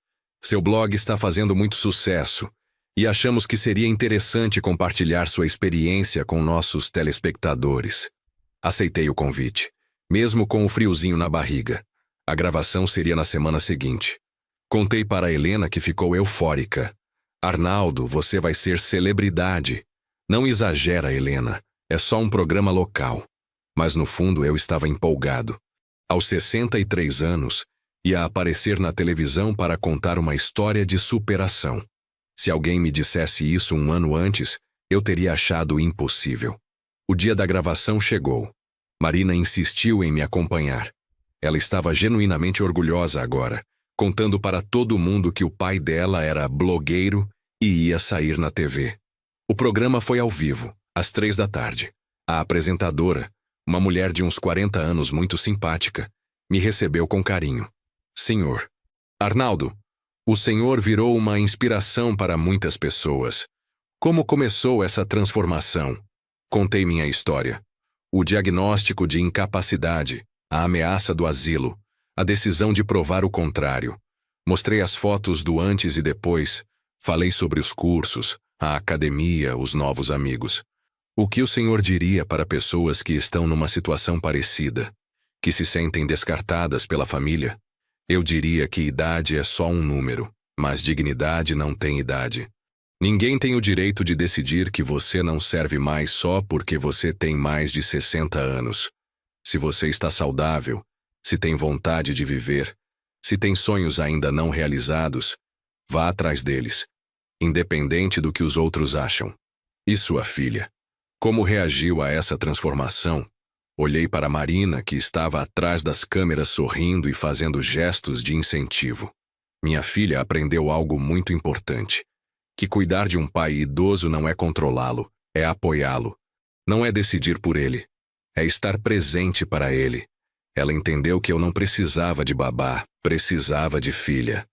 Seu blog está fazendo muito sucesso e achamos que seria interessante compartilhar sua experiência com nossos telespectadores. Aceitei o convite, mesmo com o friozinho na barriga. A gravação seria na semana seguinte. Contei para Helena, que ficou eufórica. Arnaldo, você vai ser celebridade. Não exagera, Helena. É só um programa local. Mas no fundo eu estava empolgado. Aos 63 anos, ia aparecer na televisão para contar uma história de superação. Se alguém me dissesse isso um ano antes, eu teria achado impossível. O dia da gravação chegou. Marina insistiu em me acompanhar. Ela estava genuinamente orgulhosa agora, contando para todo mundo que o pai dela era blogueiro e ia sair na TV. O programa foi ao vivo, às 3 da tarde. A apresentadora, uma mulher de uns 40 anos muito simpática, me recebeu com carinho. Senhor Arnaldo, o senhor virou uma inspiração para muitas pessoas. Como começou essa transformação? Contei minha história. O diagnóstico de incapacidade, a ameaça do asilo, a decisão de provar o contrário. Mostrei as fotos do antes e depois, falei sobre os cursos, a academia, os novos amigos. O que o senhor diria para pessoas que estão numa situação parecida, que se sentem descartadas pela família? Eu diria que idade é só um número, mas dignidade não tem idade. Ninguém tem o direito de decidir que você não serve mais só porque você tem mais de 60 anos. Se você está saudável, se tem vontade de viver, se tem sonhos ainda não realizados, vá atrás deles, independente do que os outros acham. E sua filha? Como reagiu a essa transformação? Olhei para Marina, que estava atrás das câmeras sorrindo e fazendo gestos de incentivo. Minha filha aprendeu algo muito importante. Que cuidar de um pai idoso não é controlá-lo, é apoiá-lo. Não é decidir por ele, é estar presente para ele. Ela entendeu que eu não precisava de babá, precisava de filha.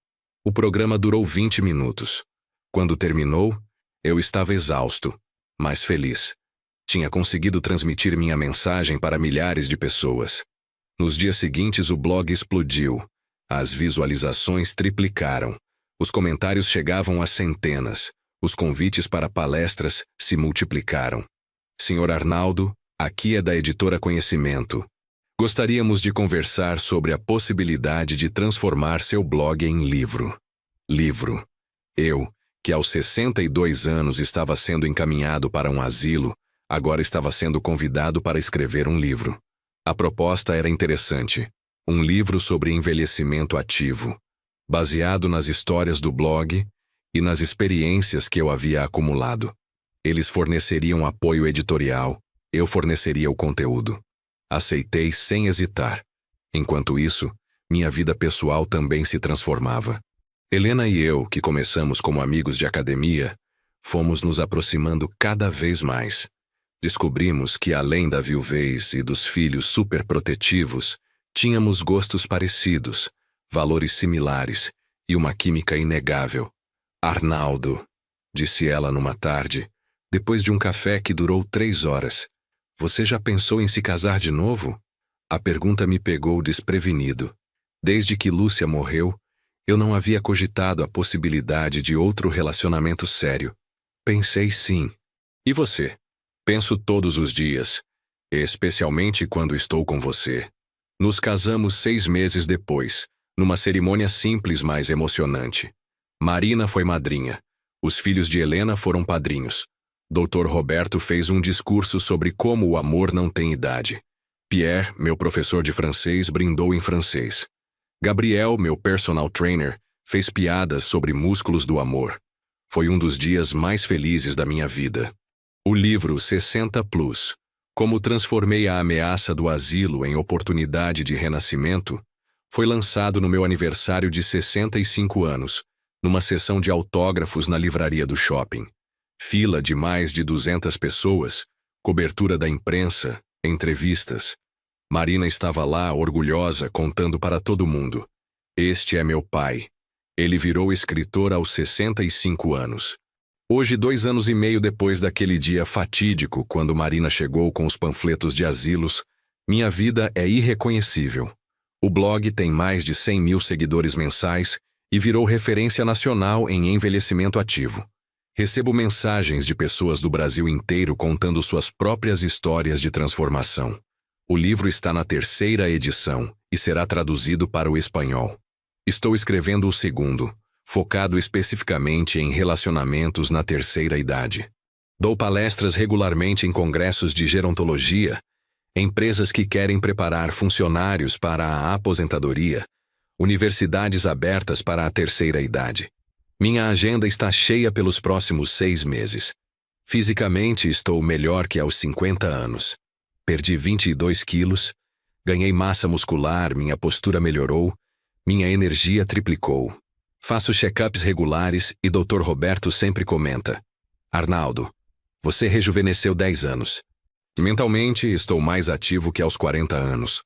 O programa durou 20 minutos. Quando terminou, eu estava exausto, mas feliz. Tinha conseguido transmitir minha mensagem para milhares de pessoas. Nos dias seguintes o blog explodiu. As visualizações triplicaram. Os comentários chegavam a centenas. Os convites para palestras se multiplicaram. Senhor Arnaldo, aqui é da editora Conhecimento. Gostaríamos de conversar sobre a possibilidade de transformar seu blog em livro. Livro. Eu, que aos 62 anos estava sendo encaminhado para um asilo, agora estava sendo convidado para escrever um livro. A proposta era interessante. Um livro sobre envelhecimento ativo, baseado nas histórias do blog e nas experiências que eu havia acumulado. Eles forneceriam apoio editorial, eu forneceria o conteúdo. Aceitei sem hesitar. Enquanto isso, minha vida pessoal também se transformava. Helena e eu, que começamos como amigos de academia, fomos nos aproximando cada vez mais. Descobrimos que, além da viuvez e dos filhos superprotetivos, tínhamos gostos parecidos, valores similares e uma química inegável. Arnaldo, disse ela numa tarde, depois de um café que durou 3 horas. Você já pensou em se casar de novo? A pergunta me pegou desprevenido. Desde que Lúcia morreu, eu não havia cogitado a possibilidade de outro relacionamento sério. Pensei sim. E você? Penso todos os dias, especialmente quando estou com você. Nos casamos 6 meses depois, numa cerimônia simples, mas emocionante. Marina foi madrinha. Os filhos de Helena foram padrinhos. Dr. Roberto fez um discurso sobre como o amor não tem idade. Pierre, meu professor de francês, brindou em francês. Gabriel, meu personal trainer, fez piadas sobre músculos do amor. Foi um dos dias mais felizes da minha vida. O livro 60+, Como transformei a ameaça do asilo em oportunidade de renascimento, foi lançado no meu aniversário de 65 anos, numa sessão de autógrafos na livraria do shopping. Fila de mais de 200 pessoas, cobertura da imprensa, entrevistas. Marina estava lá, orgulhosa, contando para todo mundo. Este é meu pai. Ele virou escritor aos 65 anos. Hoje, 2 anos e meio depois daquele dia fatídico, quando Marina chegou com os panfletos de asilos, minha vida é irreconhecível. O blog tem mais de 100 mil seguidores mensais e virou referência nacional em envelhecimento ativo. Recebo mensagens de pessoas do Brasil inteiro contando suas próprias histórias de transformação. O livro está na 3ª edição e será traduzido para o espanhol. Estou escrevendo o 2º, focado especificamente em relacionamentos na 3ª idade. Dou palestras regularmente em congressos de gerontologia, empresas que querem preparar funcionários para a aposentadoria, universidades abertas para a 3ª idade. Minha agenda está cheia pelos próximos 6 meses. Fisicamente, estou melhor que aos 50 anos. Perdi 22 quilos, ganhei massa muscular, minha postura melhorou, minha energia triplicou. Faço check-ups regulares e Dr. Roberto sempre comenta: Arnaldo, você rejuvenesceu 10 anos. Mentalmente, estou mais ativo que aos 40 anos.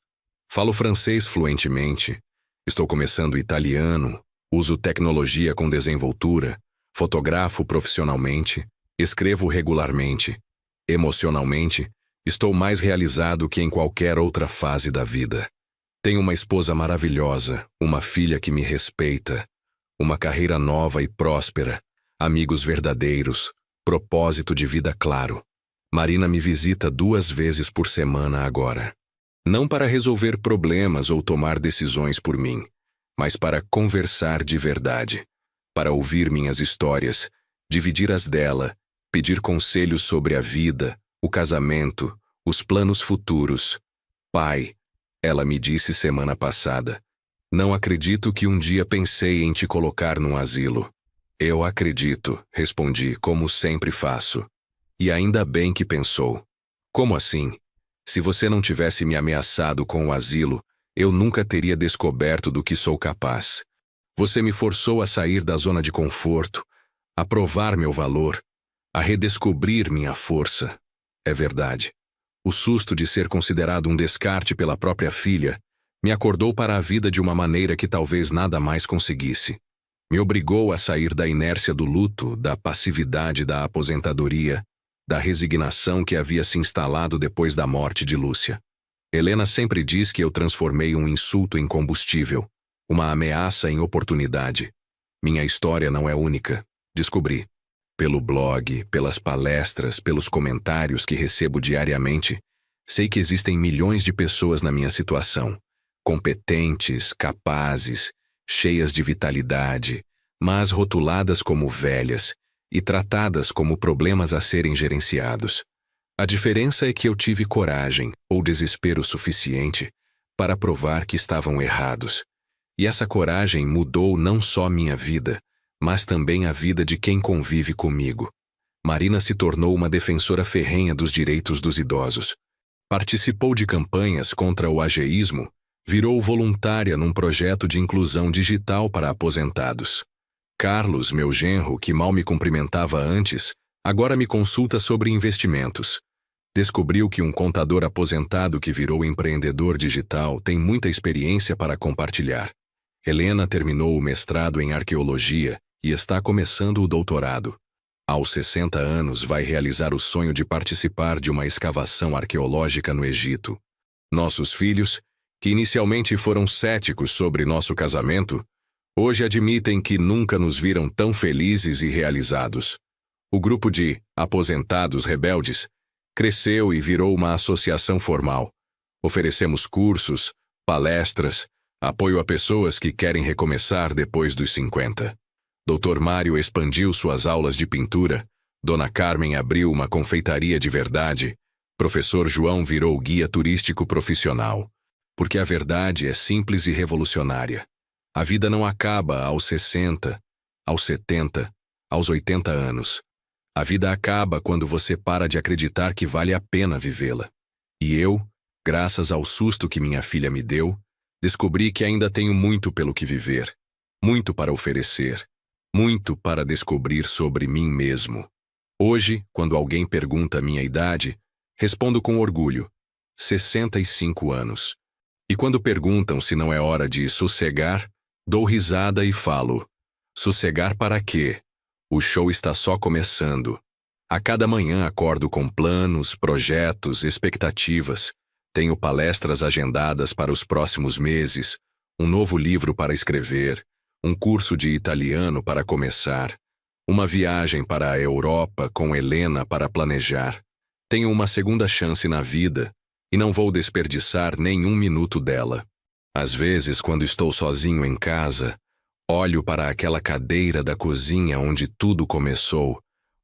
Falo francês fluentemente. Estou começando italiano. Uso tecnologia com desenvoltura. Fotografo profissionalmente. Escrevo regularmente. Emocionalmente, estou mais realizado que em qualquer outra fase da vida. Tenho uma esposa maravilhosa, uma filha que me respeita, uma carreira nova e próspera, amigos verdadeiros, propósito de vida claro. Marina me visita 2 vezes por semana agora. Não para resolver problemas ou tomar decisões por mim, mas para conversar de verdade, para ouvir minhas histórias, dividir as dela, pedir conselhos sobre a vida, o casamento, os planos futuros. Pai, ela me disse semana passada, não acredito que um dia pensei em te colocar num asilo. Eu acredito, respondi, como sempre faço. E ainda bem que pensou. Como assim? Se você não tivesse me ameaçado com o asilo, eu nunca teria descoberto do que sou capaz. Você me forçou a sair da zona de conforto, a provar meu valor, a redescobrir minha força. É verdade. O susto de ser considerado um descarte pela própria filha me acordou para a vida de uma maneira que talvez nada mais conseguisse. Me obrigou a sair da inércia do luto, da passividade da aposentadoria, da resignação que havia se instalado depois da morte de Lúcia. Helena sempre diz que eu transformei um insulto em combustível, uma ameaça em oportunidade. Minha história não é única, descobri. Pelo blog, pelas palestras, pelos comentários que recebo diariamente, sei que existem milhões de pessoas na minha situação, competentes, capazes, cheias de vitalidade, mas rotuladas como velhas e tratadas como problemas a serem gerenciados. A diferença é que eu tive coragem ou desespero suficiente para provar que estavam errados. E essa coragem mudou não só minha vida, mas também a vida de quem convive comigo. Marina se tornou uma defensora ferrenha dos direitos dos idosos. Participou de campanhas contra o ageísmo, virou voluntária num projeto de inclusão digital para aposentados. Carlos, meu genro, que mal me cumprimentava antes, agora me consulta sobre investimentos. Descobriu que um contador aposentado que virou empreendedor digital tem muita experiência para compartilhar. Helena terminou o mestrado em arqueologia e está começando o doutorado. Aos 60 anos vai realizar o sonho de participar de uma escavação arqueológica no Egito. Nossos filhos, que inicialmente foram céticos sobre nosso casamento, hoje admitem que nunca nos viram tão felizes e realizados. O grupo de aposentados rebeldes cresceu e virou uma associação formal. Oferecemos cursos, palestras, apoio a pessoas que querem recomeçar depois dos 50. Dr. Mário expandiu suas aulas de pintura, Dona Carmen abriu uma confeitaria de verdade, Professor João virou guia turístico profissional. Porque a verdade é simples e revolucionária. A vida não acaba aos 60, aos 70, aos 80 anos. A vida acaba quando você para de acreditar que vale a pena vivê-la. E eu, graças ao susto que minha filha me deu, descobri que ainda tenho muito pelo que viver, muito para oferecer, muito para descobrir sobre mim mesmo. Hoje, quando alguém pergunta a minha idade, respondo com orgulho: 65 anos. E quando perguntam se não é hora de sossegar, dou risada e falo: sossegar para quê? O show está só começando. A cada manhã acordo com planos, projetos, expectativas. Tenho palestras agendadas para os próximos meses, um novo livro para escrever, um curso de italiano para começar, uma viagem para a Europa com Helena para planejar. Tenho uma segunda chance na vida e não vou desperdiçar nenhum minuto dela. Às vezes, quando estou sozinho em casa, olho para aquela cadeira da cozinha onde tudo começou,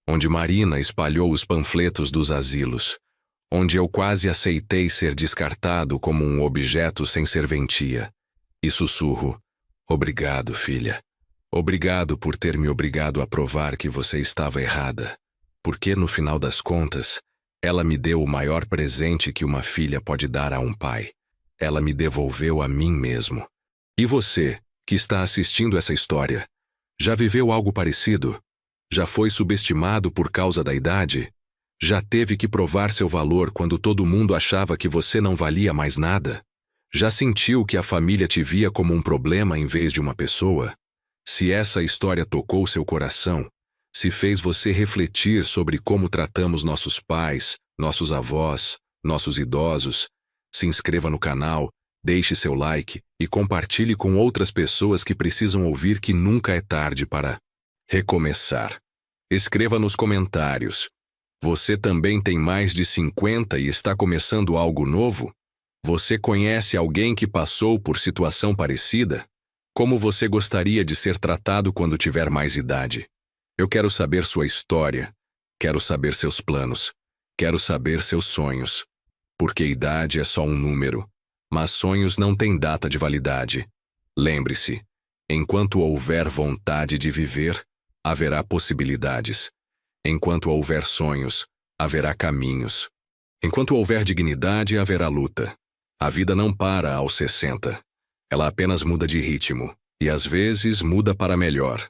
onde Marina espalhou os panfletos dos asilos, onde eu quase aceitei ser descartado como um objeto sem serventia, e sussurro: obrigado, filha. Obrigado por ter me obrigado a provar que você estava errada, porque, no final das contas, ela me deu o maior presente que uma filha pode dar a um pai. Ela me devolveu a mim mesmo. E você, que está assistindo essa história, já viveu algo parecido? Já foi subestimado por causa da idade? Já teve que provar seu valor quando todo mundo achava que você não valia mais nada? Já sentiu que a família te via como um problema em vez de uma pessoa? Se essa história tocou seu coração, se fez você refletir sobre como tratamos nossos pais, nossos avós, nossos idosos, se inscreva no canal, deixe seu like e compartilhe com outras pessoas que precisam ouvir que nunca é tarde para recomeçar. Escreva nos comentários: você também tem mais de 50 e está começando algo novo? Você conhece alguém que passou por situação parecida? Como você gostaria de ser tratado quando tiver mais idade? Eu quero saber sua história, quero saber seus planos, quero saber seus sonhos. Porque idade é só um número, mas sonhos não têm data de validade. Lembre-se, enquanto houver vontade de viver, haverá possibilidades. Enquanto houver sonhos, haverá caminhos. Enquanto houver dignidade, haverá luta. A vida não para aos 60. Ela apenas muda de ritmo, e às vezes muda para melhor.